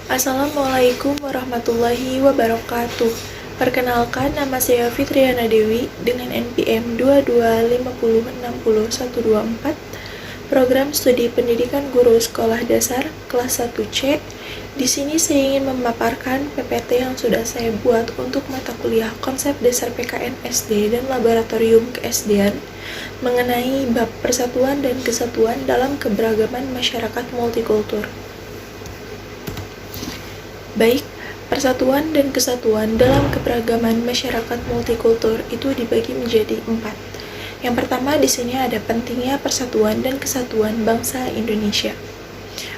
Assalamualaikum warahmatullahi wabarakatuh. Perkenalkan, nama saya Fitriana Dewi dengan NPM 2250600124, Program Studi Pendidikan Guru Sekolah Dasar kelas 1C. Di sini saya ingin memaparkan PPT yang sudah saya buat untuk mata kuliah Konsep Dasar PKN SD dan Laboratorium Keesdean mengenai bab persatuan dan kesatuan dalam keberagaman masyarakat multikultur. Baik, persatuan dan kesatuan dalam keberagaman masyarakat multikultur itu dibagi menjadi 4. Yang pertama di sini ada pentingnya persatuan dan kesatuan bangsa Indonesia.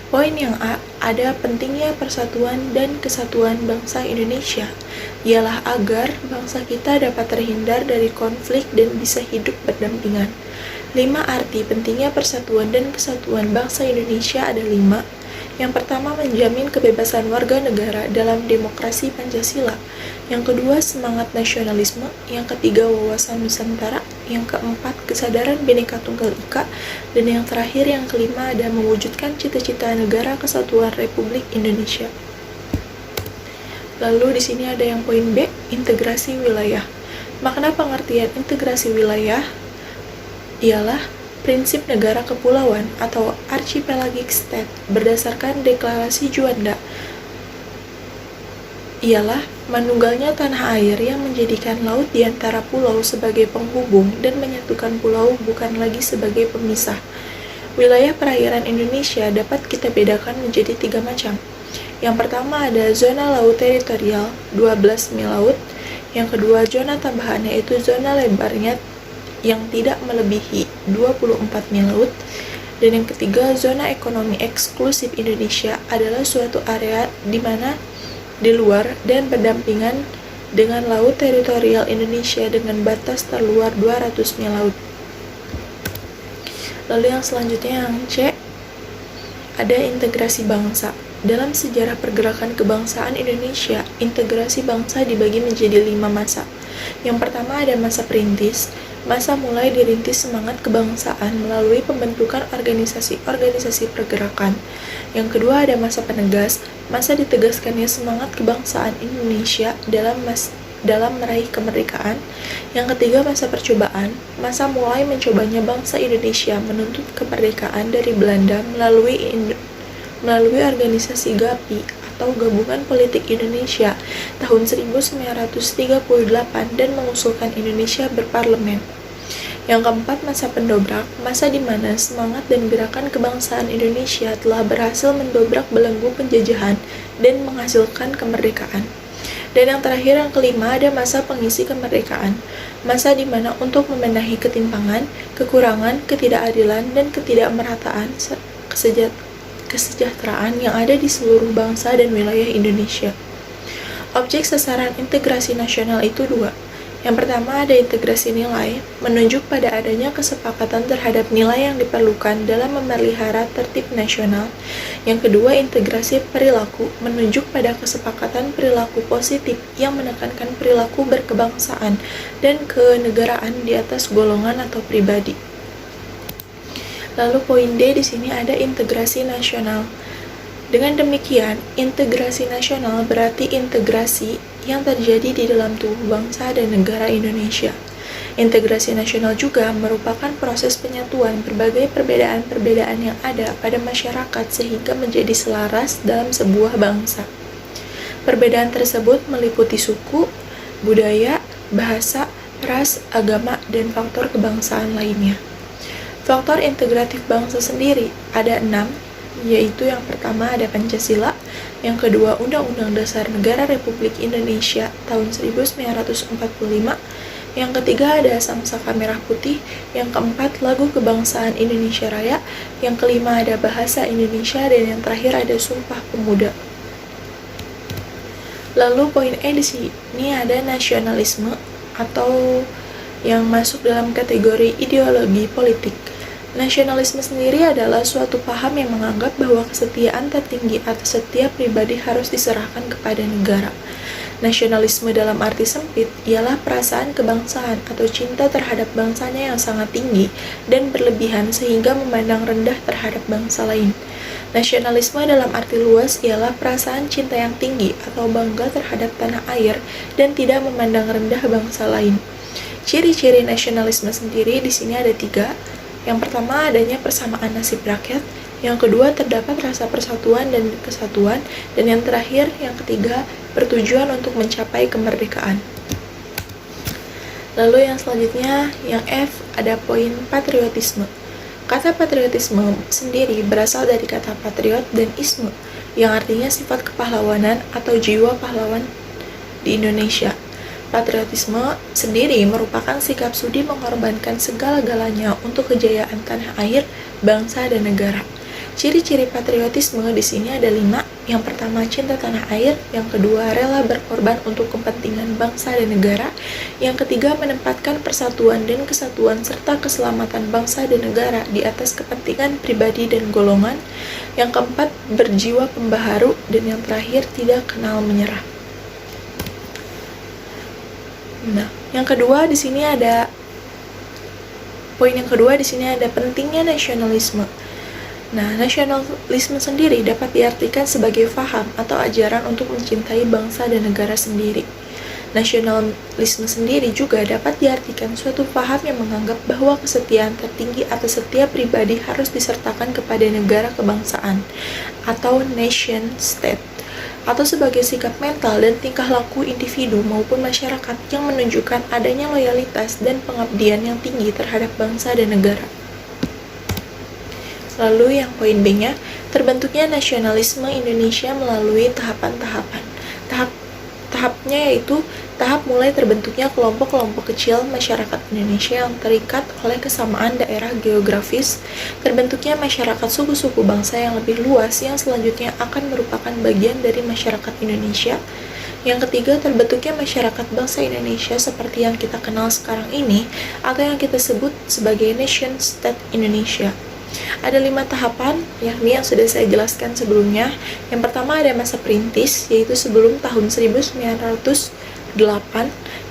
Poin yang A, ada pentingnya persatuan dan kesatuan bangsa Indonesia, ialah agar bangsa kita dapat terhindar dari konflik dan bisa hidup berdampingan. 5 arti pentingnya persatuan dan kesatuan bangsa Indonesia ada 5. Yang pertama, menjamin kebebasan warga negara dalam demokrasi Pancasila. Yang kedua, semangat nasionalisme. Yang ketiga, wawasan Nusantara. Yang keempat, kesadaran Bhinneka Tunggal Ika. Dan yang terakhir, yang kelima, ada mewujudkan cita-cita negara kesatuan Republik Indonesia. Lalu di sini ada yang poin B, integrasi wilayah. Makna pengertian integrasi wilayah ialah prinsip negara kepulauan atau archipelagic state berdasarkan Deklarasi Juanda ialah menunggalnya tanah air yang menjadikan laut di antara pulau sebagai penghubung dan menyatukan pulau bukan lagi sebagai pemisah. Wilayah perairan Indonesia dapat kita bedakan menjadi 3 macam. Yang pertama ada zona laut teritorial 12 mil laut. Yang kedua, zona tambahan yaitu zona lebarnya yang tidak melebihi 24 mil laut. Dan yang ketiga, zona ekonomi eksklusif Indonesia adalah suatu area di mana di luar dan berdampingan dengan laut teritorial Indonesia dengan batas terluar 200 mil laut. Lalu yang selanjutnya yang C, ada integrasi bangsa. Dalam sejarah pergerakan kebangsaan Indonesia, integrasi bangsa dibagi menjadi 5 masa. Yang pertama ada masa perintis. Masa mulai dirintis semangat kebangsaan melalui pembentukan organisasi-organisasi pergerakan. Yang kedua ada masa penegas, masa ditegaskannya semangat kebangsaan Indonesia dalam meraih kemerdekaan. Yang ketiga masa percobaan, masa mulai mencobanya bangsa Indonesia menuntut kemerdekaan dari Belanda melalui organisasi GAPI atau Gabungan Politik Indonesia tahun 1938 dan mengusulkan Indonesia berparlemen. Yang keempat, masa pendobrak, masa di mana semangat dan gerakan kebangsaan Indonesia telah berhasil mendobrak belenggu penjajahan dan menghasilkan kemerdekaan. Dan yang terakhir, yang kelima, ada masa pengisi kemerdekaan, masa di mana untuk membenahi ketimpangan, kekurangan, ketidakadilan, dan ketidakmerataan kesejahteraan yang ada di seluruh bangsa dan wilayah Indonesia. Objek sasaran integrasi nasional itu 2. Yang pertama ada integrasi nilai, menunjuk pada adanya kesepakatan terhadap nilai yang diperlukan dalam memelihara tertib nasional. Yang kedua integrasi perilaku, menunjuk pada kesepakatan perilaku positif yang menekankan perilaku berkebangsaan dan kenegaraan di atas golongan atau pribadi. Lalu poin D di sini ada integrasi nasional. Dengan demikian, integrasi nasional berarti integrasi yang terjadi di dalam tubuh bangsa dan negara Indonesia. Integrasi nasional juga merupakan proses penyatuan berbagai perbedaan-perbedaan yang ada pada masyarakat sehingga menjadi selaras dalam sebuah bangsa. Perbedaan tersebut meliputi suku, budaya, bahasa, ras, agama, dan faktor kebangsaan lainnya. Faktor integratif bangsa sendiri ada 6, yaitu yang pertama ada Pancasila, yang kedua Undang-Undang Dasar Negara Republik Indonesia tahun 1945, yang ketiga ada Sangsaka Merah Putih, yang keempat Lagu Kebangsaan Indonesia Raya, yang kelima ada Bahasa Indonesia, dan yang terakhir ada Sumpah Pemuda. Lalu poin E di sini ada nasionalisme atau yang masuk dalam kategori ideologi politik. Nasionalisme sendiri adalah suatu paham yang menganggap bahwa kesetiaan tertinggi atas setiap pribadi harus diserahkan kepada negara. Nasionalisme dalam arti sempit ialah perasaan kebangsaan atau cinta terhadap bangsanya yang sangat tinggi dan berlebihan sehingga memandang rendah terhadap bangsa lain. Nasionalisme dalam arti luas ialah perasaan cinta yang tinggi atau bangga terhadap tanah air dan tidak memandang rendah bangsa lain. Ciri-ciri nasionalisme sendiri di sini ada 3. Yang pertama, adanya persamaan nasib rakyat. Yang kedua, terdapat rasa persatuan dan kesatuan. Dan yang terakhir, yang ketiga, bertujuan untuk mencapai kemerdekaan. Lalu yang selanjutnya, yang F, ada poin patriotisme. Kata patriotisme sendiri berasal dari kata patriot dan isme, yang artinya sifat kepahlawanan atau jiwa pahlawan di Indonesia. Patriotisme sendiri merupakan sikap sudi mengorbankan segala-galanya untuk kejayaan tanah air, bangsa, dan negara. Ciri-ciri patriotisme di sini ada 5. Yang pertama, cinta tanah air. Yang kedua, rela berkorban untuk kepentingan bangsa dan negara. Yang ketiga, menempatkan persatuan dan kesatuan serta keselamatan bangsa dan negara di atas kepentingan pribadi dan golongan. Yang keempat, berjiwa pembaharu. Dan yang terakhir, tidak kenal menyerah. Nah, yang kedua di sini ada poin yang kedua di sini ada pentingnya nasionalisme. Nah, nasionalisme sendiri dapat diartikan sebagai faham atau ajaran untuk mencintai bangsa dan negara sendiri. Nasionalisme sendiri juga dapat diartikan suatu faham yang menganggap bahwa kesetiaan tertinggi atas setiap pribadi harus disertakan kepada negara kebangsaan atau nation state, atau sebagai sikap mental dan tingkah laku individu maupun masyarakat yang menunjukkan adanya loyalitas dan pengabdian yang tinggi terhadap bangsa dan negara. Lalu yang poin B-nya, terbentuknya nasionalisme Indonesia melalui tahapan-tahapan. Tahapnya yaitu tahap mulai terbentuknya kelompok-kelompok kecil masyarakat Indonesia yang terikat oleh kesamaan daerah geografis, terbentuknya masyarakat suku-suku bangsa yang lebih luas yang selanjutnya akan merupakan bagian dari masyarakat Indonesia. Yang ketiga, terbentuknya masyarakat bangsa Indonesia seperti yang kita kenal sekarang ini atau yang kita sebut sebagai Nation State Indonesia. Ada 5 tahapan, yakni yang sudah saya jelaskan sebelumnya. Yang pertama ada masa perintis, yaitu sebelum tahun 1908.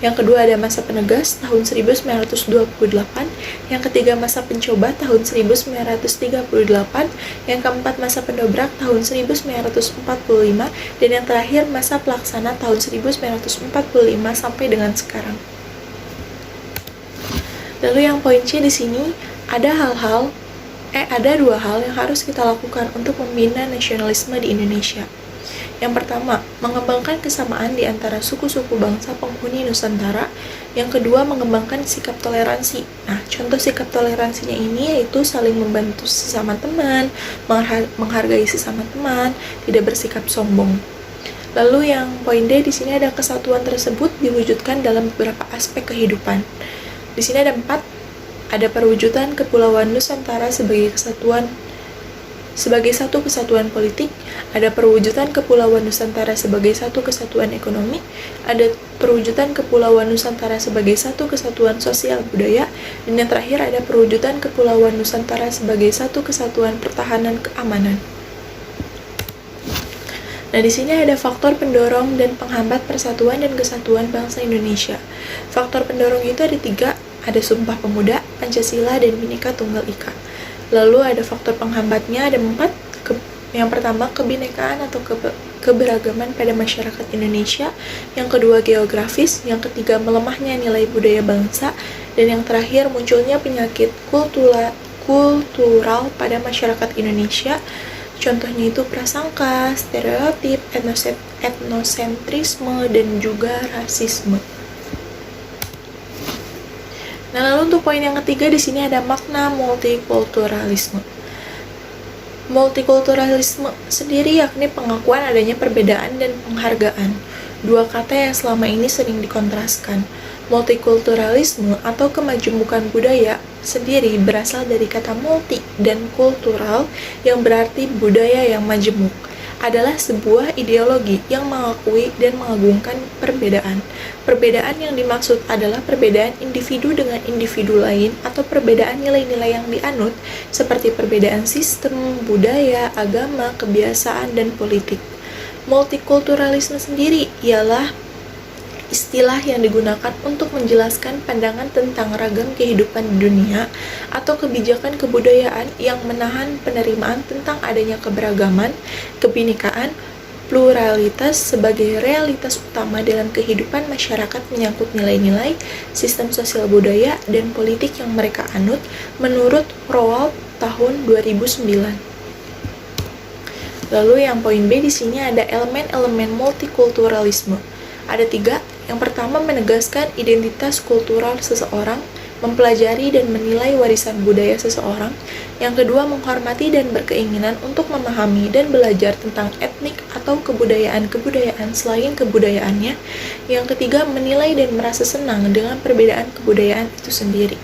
Yang kedua ada masa penegas, tahun 1928. Yang ketiga masa pencoba, tahun 1938. Yang keempat masa pendobrak, tahun 1945. Dan yang terakhir masa pelaksana, tahun 1945 sampai dengan sekarang. Lalu yang poin C di sini ada 2 hal yang harus kita lakukan untuk membina nasionalisme di Indonesia. Yang pertama, mengembangkan kesamaan di antara suku-suku bangsa penghuni Nusantara. Yang kedua, mengembangkan sikap toleransi. Nah, contoh sikap toleransinya ini yaitu saling membantu sesama teman, menghargai sesama teman, tidak bersikap sombong. Lalu yang poin D di sini ada kesatuan tersebut diwujudkan dalam beberapa aspek kehidupan. Di sini ada 4. Ada perwujudan Kepulauan Nusantara sebagai satu kesatuan politik, ada perwujudan Kepulauan Nusantara sebagai satu kesatuan ekonomi, ada perwujudan Kepulauan Nusantara sebagai satu kesatuan sosial budaya, dan yang terakhir ada perwujudan Kepulauan Nusantara sebagai satu kesatuan pertahanan keamanan. Nah, di sini ada faktor pendorong dan penghambat persatuan dan kesatuan bangsa Indonesia. Faktor pendorong itu ada 3. Ada Sumpah Pemuda, Pancasila, dan Bhinneka Tunggal Ika. Lalu ada faktor penghambatnya ada 4. Yang pertama, kebinekaan atau keberagaman pada masyarakat Indonesia. Yang kedua, geografis. Yang ketiga, melemahnya nilai budaya bangsa. Dan yang terakhir, munculnya penyakit kultural pada masyarakat Indonesia. Contohnya itu prasangka, stereotip, etnosentrisme, dan juga rasisme. Nah, lalu untuk poin yang ketiga di sini ada makna multikulturalisme. Multikulturalisme sendiri yakni pengakuan adanya perbedaan dan penghargaan. 2 kata yang selama ini sering dikontraskan. Multikulturalisme atau kemajemukan budaya sendiri berasal dari kata multi dan kultural yang berarti budaya yang majemuk. Adalah sebuah ideologi yang mengakui dan mengagungkan perbedaan. Perbedaan yang dimaksud adalah perbedaan individu dengan individu lain atau perbedaan nilai-nilai yang dianut seperti perbedaan sistem, budaya, agama, kebiasaan, dan politik. Multikulturalisme sendiri ialah istilah yang digunakan untuk menjelaskan pandangan tentang ragam kehidupan di dunia atau kebijakan kebudayaan yang menahan penerimaan tentang adanya keberagaman, kebinekaan, pluralitas sebagai realitas utama dalam kehidupan masyarakat menyangkut nilai-nilai, sistem sosial budaya, dan politik yang mereka anut menurut Rowald tahun 2009. Lalu yang poin B di sini ada elemen-elemen multikulturalisme. Ada 3. Yang pertama, menegaskan identitas kultural seseorang, mempelajari dan menilai warisan budaya seseorang. Yang kedua, menghormati dan berkeinginan untuk memahami dan belajar tentang etnik atau kebudayaan-kebudayaan selain kebudayaannya. Yang ketiga, menilai dan merasa senang dengan perbedaan kebudayaan itu sendiri.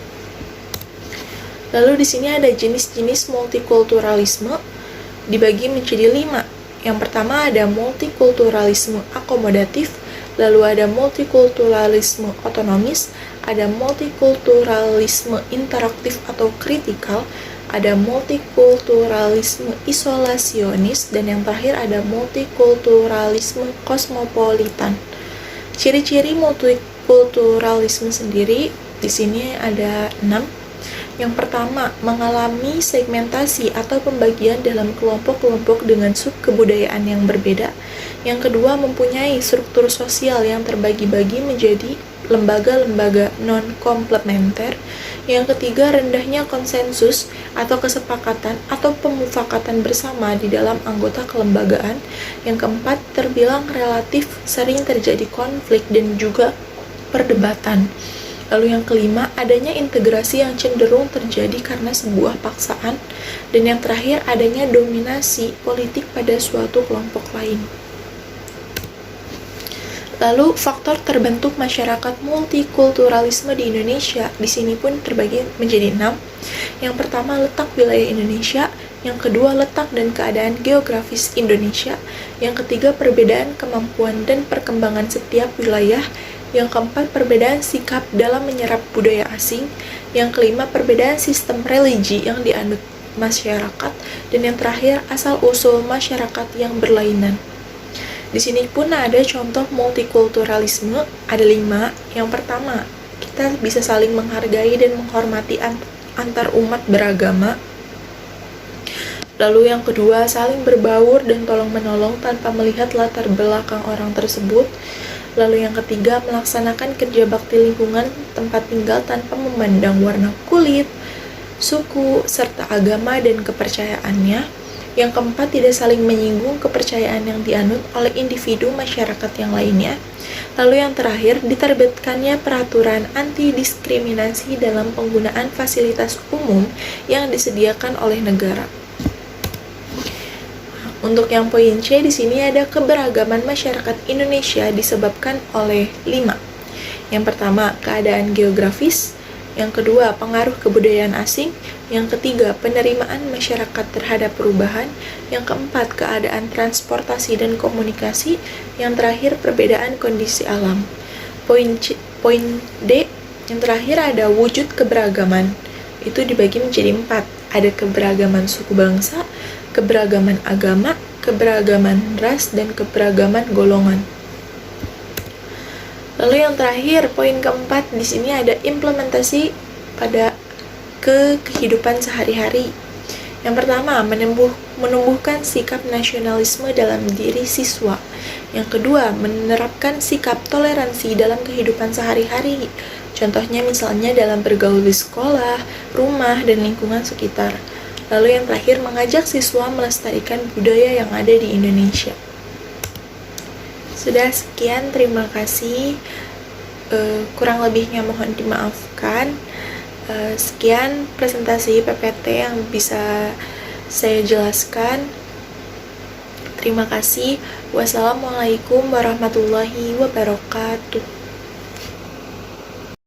Lalu di sini ada jenis-jenis multikulturalisme dibagi menjadi 5. Yang pertama ada multikulturalisme akomodatif, lalu ada multikulturalisme otonomis, ada multikulturalisme interaktif atau kritikal, ada multikulturalisme isolasionis, dan yang terakhir ada multikulturalisme kosmopolitan. Ciri-ciri multikulturalisme sendiri di sini ada 6. Yang pertama, mengalami segmentasi atau pembagian dalam kelompok-kelompok dengan sub-kebudayaan yang berbeda. Yang kedua, mempunyai struktur sosial yang terbagi-bagi menjadi lembaga-lembaga non-komplementer. Yang ketiga, rendahnya konsensus atau kesepakatan atau pemufakatan bersama di dalam anggota kelembagaan. Yang keempat, terbilang relatif sering terjadi konflik dan juga perdebatan. Lalu yang kelima, adanya integrasi yang cenderung terjadi karena sebuah paksaan. Dan yang terakhir, adanya dominasi politik pada suatu kelompok lain. Lalu, faktor terbentuk masyarakat multikulturalisme di Indonesia di sini pun terbagi menjadi 6. Yang pertama, letak wilayah Indonesia. Yang kedua, letak dan keadaan geografis Indonesia. Yang ketiga, perbedaan kemampuan dan perkembangan setiap wilayah. Yang keempat, perbedaan sikap dalam menyerap budaya asing. Yang kelima, perbedaan sistem religi yang dianut masyarakat. Dan yang terakhir, asal-usul masyarakat yang berlainan. Di sini pun ada contoh multikulturalisme, ada 5. Yang pertama, kita bisa saling menghargai dan menghormati antar umat beragama. Lalu yang kedua, saling berbaur dan tolong-menolong tanpa melihat latar belakang orang tersebut. Lalu yang ketiga, melaksanakan kerja bakti lingkungan tempat tinggal tanpa memandang warna kulit, suku, serta agama dan kepercayaannya. Yang keempat, tidak saling menyinggung kepercayaan yang dianut oleh individu masyarakat yang lainnya. Lalu yang terakhir, diterbitkannya peraturan anti-diskriminasi dalam penggunaan fasilitas umum yang disediakan oleh negara. Untuk yang poin C di sini ada keberagaman masyarakat Indonesia disebabkan oleh 5. Yang pertama, keadaan geografis. Yang kedua, pengaruh kebudayaan asing. Yang ketiga, penerimaan masyarakat terhadap perubahan. Yang keempat, keadaan transportasi dan komunikasi. Yang terakhir, perbedaan kondisi alam. Poin D yang terakhir ada wujud keberagaman. Itu dibagi menjadi 4. Ada keberagaman suku bangsa, keberagaman agama, keberagaman ras, dan keberagaman golongan. Lalu yang terakhir, poin keempat di sini ada implementasi pada kehidupan sehari-hari. Yang pertama, menumbuhkan sikap nasionalisme dalam diri siswa. Yang kedua, menerapkan sikap toleransi dalam kehidupan sehari-hari. Contohnya misalnya dalam bergaul di sekolah, rumah, dan lingkungan sekitar. Lalu yang terakhir, mengajak siswa melestarikan budaya yang ada di Indonesia. Sudah sekian, terima kasih. Kurang lebihnya mohon dimaafkan. Sekian presentasi PPT yang bisa saya jelaskan. Terima kasih. Wassalamualaikum warahmatullahi wabarakatuh.